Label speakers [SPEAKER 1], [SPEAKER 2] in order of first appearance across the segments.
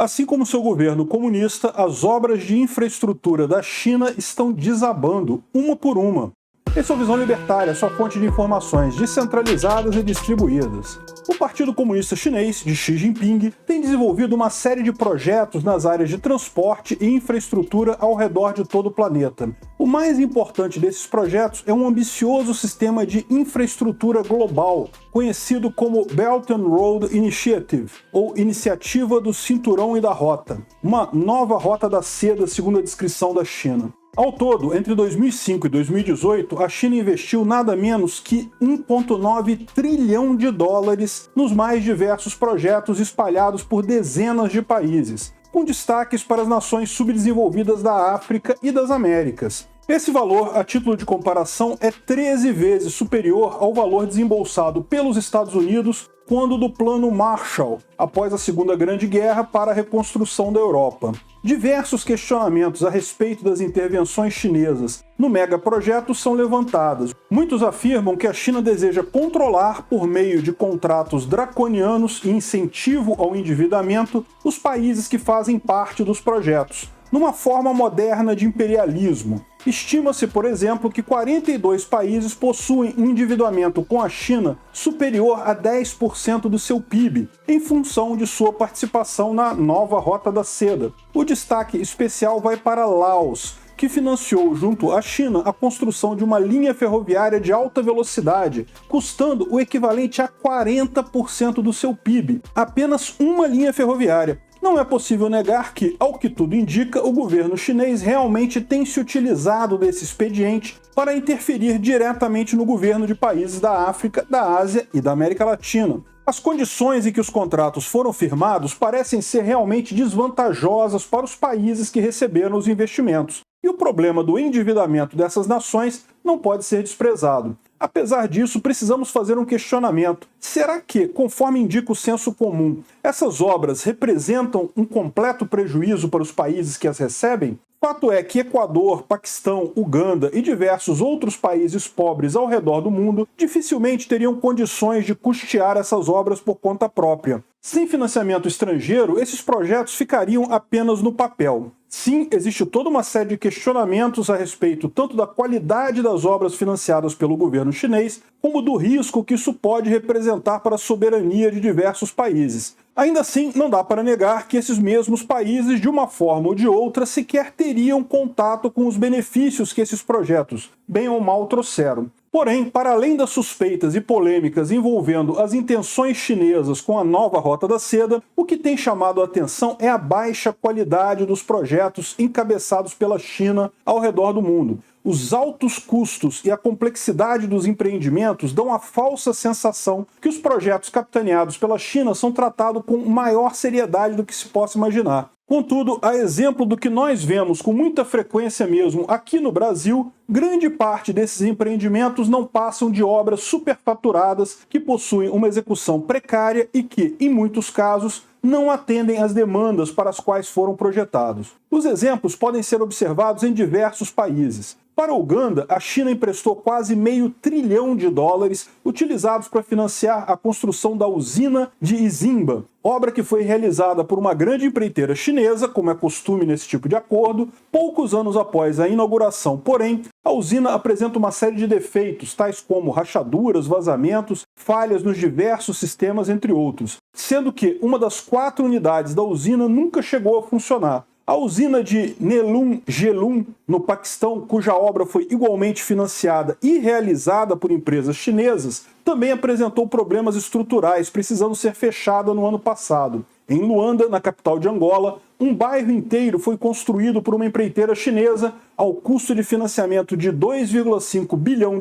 [SPEAKER 1] Assim como seu governo comunista, as obras de infraestrutura da China estão desabando, uma por uma. Esse é o Visão Libertária, sua fonte de informações descentralizadas e distribuídas. O Partido Comunista Chinês, de Xi Jinping, tem desenvolvido uma série de projetos nas áreas de transporte e infraestrutura ao redor de todo o planeta. O mais importante desses projetos é um ambicioso sistema de infraestrutura global, conhecido como Belt and Road Initiative, ou Iniciativa do Cinturão e da Rota, uma nova rota da seda segundo a descrição da China. Ao todo, entre 2005 e 2018, a China investiu nada menos que 1,9 trilhão de dólares nos mais diversos projetos espalhados por dezenas de países, com destaques para as nações subdesenvolvidas da África e das Américas. Esse valor, a título de comparação, é 13 vezes superior ao valor desembolsado pelos Estados Unidos quando do Plano Marshall, após a Segunda Grande Guerra, para a reconstrução da Europa. Diversos questionamentos a respeito das intervenções chinesas no megaprojeto são levantados. Muitos afirmam que a China deseja controlar, por meio de contratos draconianos e incentivo ao endividamento, os países que fazem parte dos projetos, numa forma moderna de imperialismo. Estima-se, por exemplo, que 42 países possuem um endividamento com a China superior a 10% do seu PIB, em função de sua participação na nova Rota da Seda. O destaque especial vai para Laos, que financiou junto à China a construção de uma linha ferroviária de alta velocidade, custando o equivalente a 40% do seu PIB. Apenas uma linha ferroviária. Não é possível negar que, ao que tudo indica, o governo chinês realmente tem se utilizado desse expediente para interferir diretamente no governo de países da África, da Ásia e da América Latina. As condições em que os contratos foram firmados parecem ser realmente desvantajosas para os países que receberam os investimentos. E o problema do endividamento dessas nações não pode ser desprezado. Apesar disso, precisamos fazer um questionamento. Será que, conforme indica o senso comum, essas obras representam um completo prejuízo para os países que as recebem? Fato é que Equador, Paquistão, Uganda e diversos outros países pobres ao redor do mundo dificilmente teriam condições de custear essas obras por conta própria. Sem financiamento estrangeiro, esses projetos ficariam apenas no papel. Sim, existe toda uma série de questionamentos a respeito tanto da qualidade das obras financiadas pelo governo chinês, como do risco que isso pode representar para a soberania de diversos países. Ainda assim, não dá para negar que esses mesmos países, de uma forma ou de outra, sequer teriam contato com os benefícios que esses projetos, bem ou mal, trouxeram. Porém, para além das suspeitas e polêmicas envolvendo as intenções chinesas com a nova Rota da Seda, o que tem chamado a atenção é a baixa qualidade dos projetos encabeçados pela China ao redor do mundo. Os altos custos e a complexidade dos empreendimentos dão a falsa sensação que os projetos capitaneados pela China são tratados com maior seriedade do que se possa imaginar. Contudo, a exemplo do que nós vemos com muita frequência mesmo aqui no Brasil, grande parte desses empreendimentos não passam de obras superfaturadas que possuem uma execução precária e que, em muitos casos, não atendem às demandas para as quais foram projetados. Os exemplos podem ser observados em diversos países. Para Uganda, a China emprestou quase $500 bilhão utilizados para financiar a construção da usina de Izimba, obra que foi realizada por uma grande empreiteira chinesa, como é costume nesse tipo de acordo, poucos anos após a inauguração. Porém, a usina apresenta uma série de defeitos, tais como rachaduras, vazamentos, falhas nos diversos sistemas, entre outros, sendo que uma das 4 unidades da usina nunca chegou a funcionar. A usina de Nelum Gelum, no Paquistão, cuja obra foi igualmente financiada e realizada por empresas chinesas, também apresentou problemas estruturais, precisando ser fechada no ano passado. Em Luanda, na capital de Angola, um bairro inteiro foi construído por uma empreiteira chinesa ao custo de financiamento de $2,5 bilhão.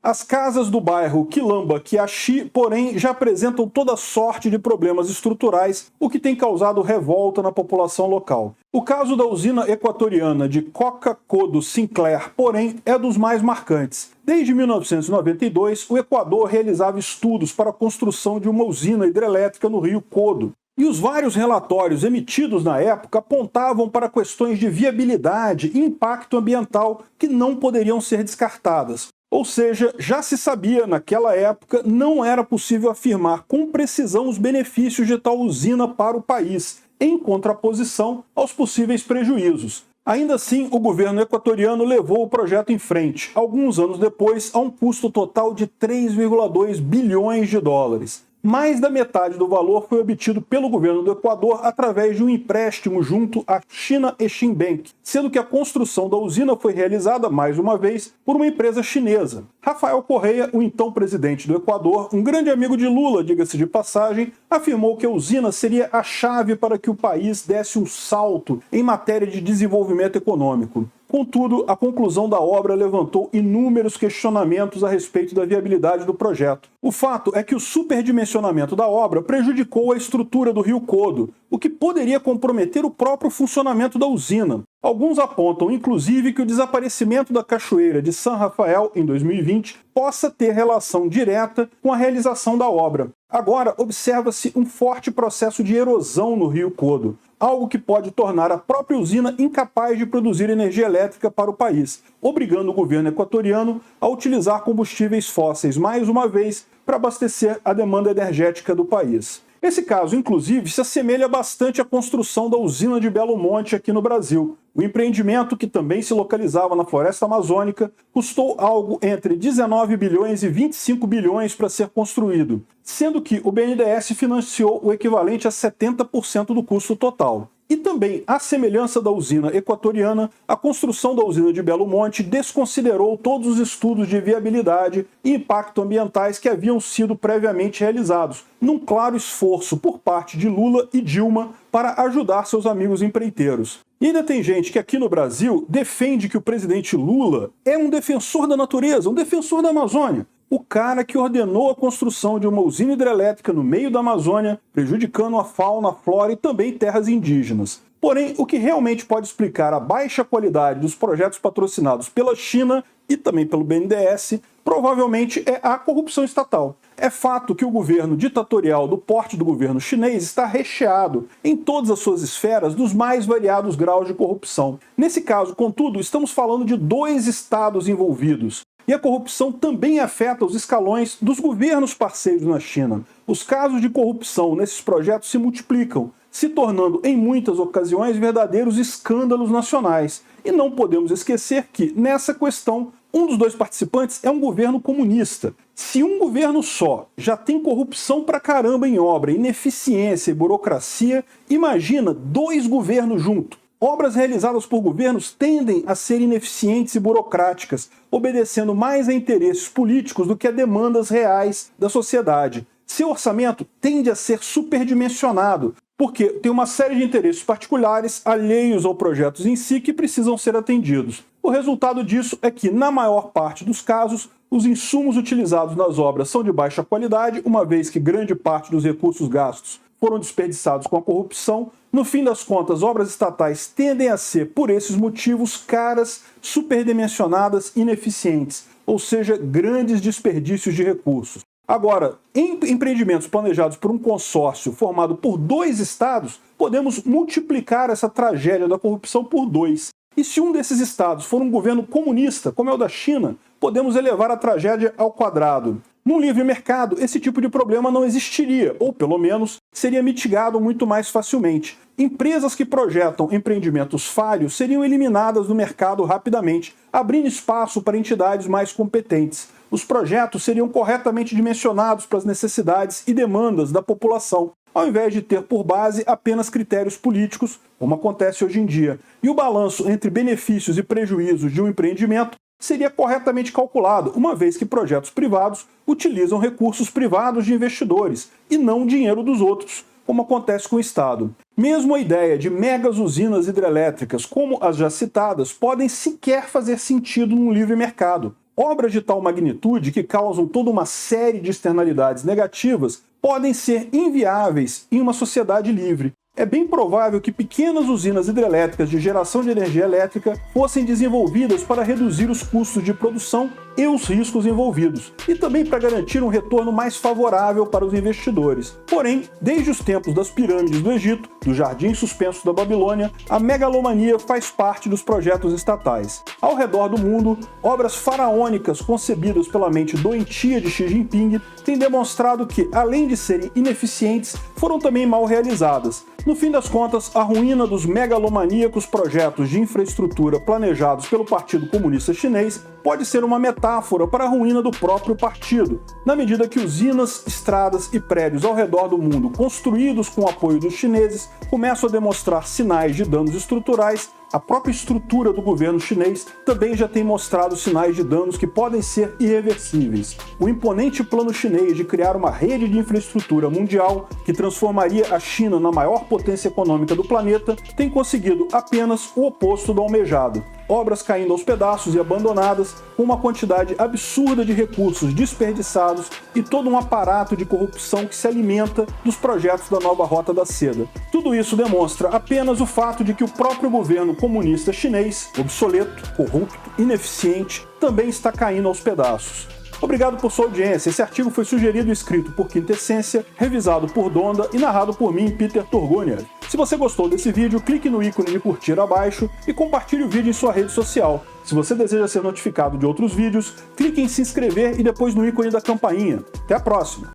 [SPEAKER 1] As casas do bairro Quilamba Kiaxi, porém, já apresentam toda sorte de problemas estruturais, o que tem causado revolta na população local. O caso da usina equatoriana de Coca-Codo Sinclair, porém, é dos mais marcantes. Desde 1992, o Equador realizava estudos para a construção de uma usina hidrelétrica no rio Codo. E os vários relatórios emitidos na época apontavam para questões de viabilidade e impacto ambiental que não poderiam ser descartadas. Ou seja, já se sabia naquela época, não era possível afirmar com precisão os benefícios de tal usina para o país. em contraposição aos possíveis prejuízos. Ainda assim, o governo equatoriano levou o projeto em frente, alguns anos depois, a um custo total de 3,2 bilhões de dólares. Mais da metade do valor foi obtido pelo governo do Equador através de um empréstimo junto à China Exim Bank, sendo que a construção da usina foi realizada, mais uma vez, por uma empresa chinesa. Rafael Correa, o então presidente do Equador, um grande amigo de Lula, diga-se de passagem, afirmou que a usina seria a chave para que o país desse um salto em matéria de desenvolvimento econômico. Contudo, a conclusão da obra levantou inúmeros questionamentos a respeito da viabilidade do projeto. O fato é que o superdimensionamento da obra prejudicou a estrutura do Rio Codo, o que poderia comprometer o próprio funcionamento da usina. Alguns apontam, inclusive, que o desaparecimento da cachoeira de San Rafael em 2020 possa ter relação direta com a realização da obra. Agora, observa-se um forte processo de erosão no Rio Codo, algo que pode tornar a própria usina incapaz de produzir energia elétrica para o país, obrigando o governo equatoriano a utilizar combustíveis fósseis mais uma vez para abastecer a demanda energética do país. Esse caso, inclusive, se assemelha bastante à construção da usina de Belo Monte aqui no Brasil. O empreendimento, que também se localizava na floresta amazônica, custou algo entre 19 bilhões e 25 bilhões para ser construído, sendo que o BNDES financiou o equivalente a 70% do custo total. E também, à semelhança da usina equatoriana, a construção da usina de Belo Monte desconsiderou todos os estudos de viabilidade e impacto ambientais que haviam sido previamente realizados, num claro esforço por parte de Lula e Dilma para ajudar seus amigos empreiteiros. E ainda tem gente que aqui no Brasil defende que o presidente Lula é um defensor da natureza, um defensor da Amazônia. O cara que ordenou a construção de uma usina hidrelétrica no meio da Amazônia, prejudicando a fauna, a flora e também terras indígenas. Porém, o que realmente pode explicar a baixa qualidade dos projetos patrocinados pela China e também pelo BNDES, provavelmente é a corrupção estatal. É fato que o governo ditatorial do porte do governo chinês está recheado, em todas as suas esferas, dos mais variados graus de corrupção. Nesse caso, contudo, estamos falando de 2 estados envolvidos. E a corrupção também afeta os escalões dos governos parceiros na China. Os casos de corrupção nesses projetos se multiplicam, se tornando, em muitas ocasiões, verdadeiros escândalos nacionais. E não podemos esquecer que, nessa questão, um dos 2 participantes é um governo comunista. Se um governo só já tem corrupção pra caramba em obra, ineficiência e burocracia, imagina 2 governos juntos. Obras realizadas por governos tendem a ser ineficientes e burocráticas, obedecendo mais a interesses políticos do que a demandas reais da sociedade. Seu orçamento tende a ser superdimensionado, porque tem uma série de interesses particulares alheios ao projeto em si que precisam ser atendidos. O resultado disso é que, na maior parte dos casos, os insumos utilizados nas obras são de baixa qualidade, uma vez que grande parte dos recursos gastos foram desperdiçados com a corrupção. No fim das contas, obras estatais tendem a ser, por esses motivos, caras, superdimensionadas, ineficientes, ou seja, grandes desperdícios de recursos. Agora, em empreendimentos planejados por um consórcio formado por 2 estados, podemos multiplicar essa tragédia da corrupção por 2. E se um desses estados for um governo comunista, como é o da China, podemos elevar a tragédia ao quadrado. No livre mercado, esse tipo de problema não existiria, ou pelo menos seria mitigado muito mais facilmente. Empresas que projetam empreendimentos falhos seriam eliminadas do mercado rapidamente, abrindo espaço para entidades mais competentes. Os projetos seriam corretamente dimensionados para as necessidades e demandas da população, ao invés de ter por base apenas critérios políticos, como acontece hoje em dia. E o balanço entre benefícios e prejuízos de um empreendimento seria corretamente calculado, uma vez que projetos privados utilizam recursos privados de investidores e não dinheiro dos outros, como acontece com o Estado. Mesmo a ideia de megas usinas hidrelétricas, como as já citadas, podem sequer fazer sentido num livre mercado. Obras de tal magnitude, que causam toda uma série de externalidades negativas, podem ser inviáveis em uma sociedade livre. É bem provável que pequenas usinas hidrelétricas de geração de energia elétrica fossem desenvolvidas para reduzir os custos de produção e os riscos envolvidos, e também para garantir um retorno mais favorável para os investidores. Porém, desde os tempos das pirâmides do Egito, do jardim suspenso da Babilônia, a megalomania faz parte dos projetos estatais. Ao redor do mundo, obras faraônicas concebidas pela mente doentia de Xi Jinping têm demonstrado que, além de serem ineficientes, foram também mal realizadas. No fim das contas, a ruína dos megalomaníacos projetos de infraestrutura planejados pelo Partido Comunista Chinês pode ser uma metáfora para a ruína do próprio partido, na medida que usinas, estradas e prédios ao redor do mundo construídos com o apoio dos chineses começam a demonstrar sinais de danos estruturais. A própria estrutura do governo chinês também já tem mostrado sinais de danos que podem ser irreversíveis. O imponente plano chinês de criar uma rede de infraestrutura mundial que transformaria a China na maior potência econômica do planeta tem conseguido apenas o oposto do almejado. Obras caindo aos pedaços e abandonadas, com uma quantidade absurda de recursos desperdiçados e todo um aparato de corrupção que se alimenta dos projetos da nova Rota da Seda. Tudo isso demonstra apenas o fato de que o próprio governo comunista chinês, obsoleto, corrupto, ineficiente, também está caindo aos pedaços. Obrigado por sua audiência. Esse artigo foi sugerido e escrito por Quintessência, revisado por Donda e narrado por mim, Peter Turguniev. Se você gostou desse vídeo, clique no ícone de curtir abaixo e compartilhe o vídeo em sua rede social. Se você deseja ser notificado de outros vídeos, clique em se inscrever e depois no ícone da campainha. Até a próxima!